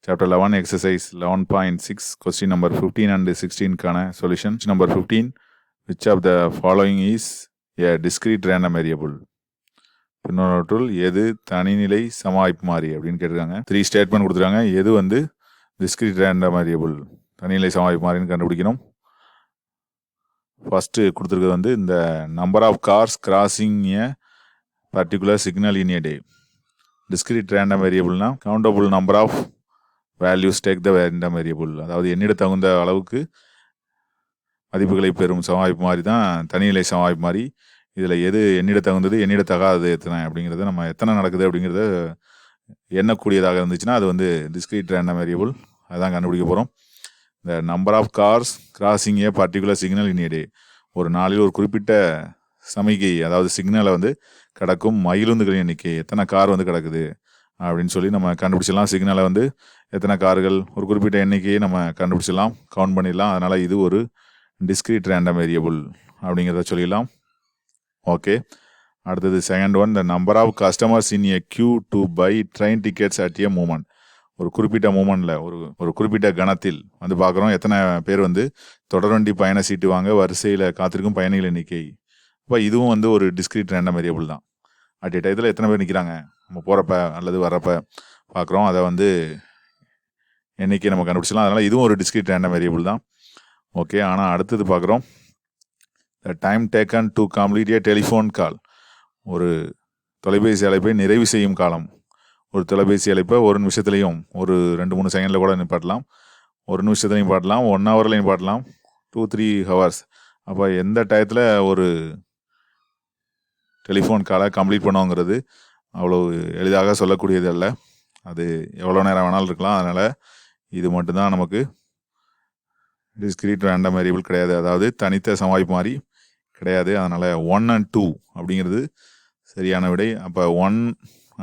Chapter 11, exercise 11.6, question number 15 and 16 கான solution. Number 15, which of the following is a discrete random variable? பின்னொன்றுள் எது தனிநிலை சமவாய்ப்பு மாறி அப்படின்னு கேட்டிருக்காங்க. 3 statement கொடுத்துருக்காங்க. எது வந்து discrete random variable தனிநிலை சமவாய்ப்பு மாறின்னு கண்டுபிடிக்கணும். ஃபர்ஸ்ட் கொடுத்துருக்கிறது வந்து இந்த number of cars crossing a particular signal in a day. discrete random variableனா countable number of values take the random variable, அதாவது எண்ணிட தகுந்த அளவுக்கு மதிப்புகளை பெறும் சமவாய்ப்பு மாதிரி தான் தனிநிலை சமவாய்ப்பு மாதிரி. இதில் எது எண்ணிட தகுந்தது எண்ணிட தகாதது எத்தனை அப்படிங்கிறத நம்ம எத்தனை நடக்குது அப்படிங்கிறத எண்ணக்கூடியதாக இருந்துச்சுன்னா அது வந்து discrete random variable. அதான் கண்டுபிடிக்க போகிறோம். இந்த number of cars crossing a particular signal in a day, ஒரு நாளில் ஒரு குறிப்பிட்ட சமிகை அதாவது சிக்னலை வந்து கிடக்கும் மயிலுந்துகளின் எண்ணிக்கை, எத்தனை கார் வந்து கிடக்குது அப்படின்னு சொல்லி நம்ம கண்டுபிடிச்சிடலாம். சிக்னலை வந்து எத்தனை கார்கள் ஒரு குறிப்பிட்ட எண்ணிக்கையை நம்ம கண்டுபிடிச்சிடலாம், கவுண்ட் பண்ணிடலாம். அதனால் இது ஒரு discrete random variable அப்படிங்கிறத சொல்லிடலாம். ஓகே, அடுத்தது second one, the number of customers in a queue to buy train tickets at a moment. ஒரு குறிப்பிட்ட மூமெண்ட்டில் ஒரு குறிப்பிட்ட கணத்தில் வந்து பார்க்குறோம் எத்தனை பேர் வந்து தொடர்வண்டி பயண சீட்டு வாங்க வரிசையில் காத்திருக்கும் பயணிகள் எண்ணிக்கை. இப்போ இதுவும் வந்து ஒரு discrete random variable தான். அட் ஏ டயத்தில் எத்தனை பேர் நிற்கிறாங்க நம்ம போகிறப்ப அல்லது வர்றப்ப பார்க்குறோம், அதை வந்து எண்ணிக்கை நம்ம கண்டுபிடிச்சலாம். அதனால் இதுவும் ஒரு discrete random variable தான். ஓகே, ஆனால் அடுத்தது பார்க்குறோம் the time taken to complete a telephone call. ஒரு தொலைபேசி அழைப்பை நிறைவு செய்யும் காலம். ஒரு தொலைபேசி அழைப்பை ஒரு நிமிஷத்துலையும் ஒரு 2-3 செகண்டில் கூட நிப்பாட்டலாம், ஒரு நிமிஷத்துலையும் பாட்டலாம், 1 ஹவர்லையும் பாட்டலாம், 2-3 ஹவர்ஸ். அப்போ எந்த டயத்தில் ஒரு டெலிஃபோன் காலை கம்ப்ளீட் பண்ணுவோங்கிறது அவ்வளோ எளிதாக சொல்லக்கூடியது அல்ல. அது எவ்வளோ நேரம் வேணாலும் இருக்கலாம். அதனால் இது மட்டும்தான் நமக்கு discrete random variable கிடையாது, அதாவது தனித்த சமவாய்ப்பு மாறி கிடையாது. அதனால் 1 and 2 அப்படிங்கிறது சரியான விடை. அப்போ 1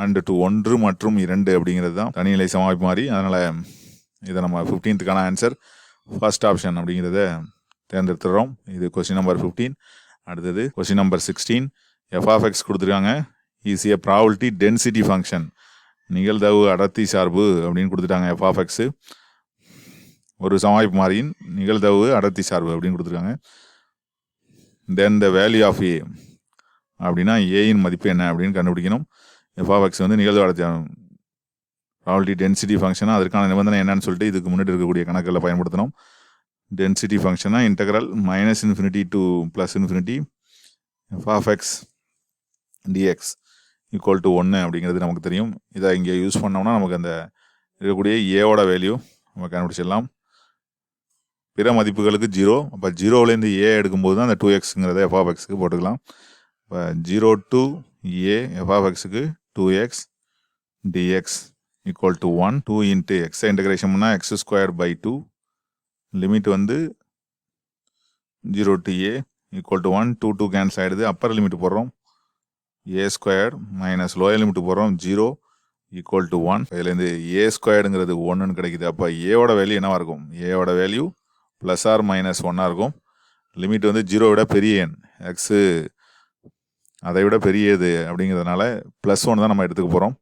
and 2, 1 மற்றும் 2 அப்படிங்கிறது தான் தனிநிலை சமவாய்ப்பு மாறி. அதனால் இதை நம்ம 15th ஆன்சர் ஃபர்ஸ்ட் ஆப்ஷன் அப்படிங்கிறத தேர்ந்தெடுத்துடுறோம். இது கொஸ்டின் நம்பர் 15. அடுத்தது கொஸ்டின் நம்பர் 16, f(x) கொடுத்துருக்காங்க. Is a probability density function, நிகழ்தகவு அடர்த்தி சார்பு அப்படின்னு கொடுத்துட்டாங்க. f(x) ஒரு சமவாய்ப்பு மாறியின் நிகழ்தகவு அடர்த்தி சார்பு அப்படின்னு கொடுத்துருக்காங்க. தென் த வேல்யூ ஆஃப் ஏ அப்படின்னா ஏயின் மதிப்பு என்ன அப்படின்னு கண்டுபிடிக்கணும். f(x) வந்து நிகழ்தகவு அடர்த்தி ப்ராபபிலிட்டி டென்சிட்டி ஃபங்க்ஷனாக அதற்கான நிபந்தனை என்னன்னு சொல்லிட்டு இதுக்கு முன்னாடி இருக்கக்கூடிய கணக்கில் பயன்படுத்தணும். டென்சிட்டி ஃபங்க்ஷனாக integral -∞ to +∞ f(x) dx equal to 1 அப்படிங்கிறது நமக்கு தெரியும். இதை இங்கே யூஸ் பண்ணோம்னா நமக்கு அந்த இருக்கக்கூடிய ஏவோட வேல்யூ நம்ம கண்டுபிடிச்சிடலாம். பிற மதிப்புகளுக்கு 0, அப்போ 0லேருந்து ஏ எடுக்கும்போது தான் அந்த 2xங்கிறத f(x)க்கு போட்டுக்கலாம். இப்போ 0 to a f(x)க்கு 2x dx equal to 1. 2 into x integration பண்ணால் x²/2. லிமிட் வந்து 0 to a equal to 1. 2 cancel ஆகிடுது. அப்பர் லிமிட் போடுறோம் a² மைனஸ் லோயர் லிமிட் போடுறோம் 0 ஈக்குவல் டு 1. இதுலேருந்து a²ங்கிறது 1ன்னு கிடைக்குது. அப்போ ஏவோட வேல்யூ என்னவா இருக்கும்? ஏவோட வேல்யூ +or-1 இருக்கும். லிமிட் வந்து 0 விட பெரிய எண், எக்ஸு அதை விட பெரியது அப்படிங்கிறதுனால +1 தான் நம்ம எடுத்துக்க போகிறோம்.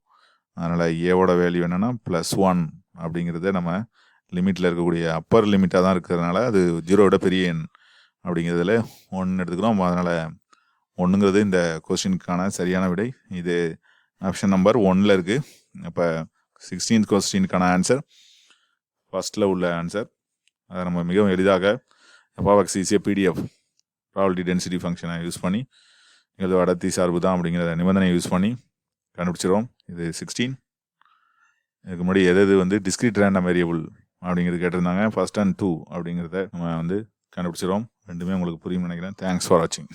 அதனால் ஏவோட வேல்யூ என்னென்னா +1 அப்படிங்கிறத நம்ம லிமிட்டில் இருக்கக்கூடிய அப்பர் லிமிட்டாக தான் இருக்கிறதுனால அது 0 விட பெரிய எண் அப்படிங்கிறதுல 1 எடுத்துக்கிறோம். அதனால் 1ங்கிறது இந்த கொஸ்டினுக்கான சரியான விடை. இது ஆப்ஷன் நம்பர் 1ல் இருக்குது. அப்போ 16th கொஸ்டினுக்கான ஆன்சர் ஃபர்ஸ்ட்டில் உள்ள ஆன்சர். அதை நம்ம மிகவும் எளிதாக f(x) is a PDF probability density ஃபங்க்ஷனை யூஸ் பண்ணி நிகழ்வு அடர்த்தி சார்பு தான் அப்படிங்கிற நிபந்தனையை யூஸ் பண்ணி கண்டுபிடிச்சிடும். இது 16. இதுக்கு முன்னாடி எது வந்து discrete random variable அப்படிங்கிறது கேட்டிருந்தாங்க. 1 and 2 அப்படிங்கிறத நம்ம வந்து கண்டுபிடிச்சிடும். ரெண்டுமே உங்களுக்கு புரியும் நினைக்கிறேன். தேங்க்ஸ் ஃபார் வாட்சிங்.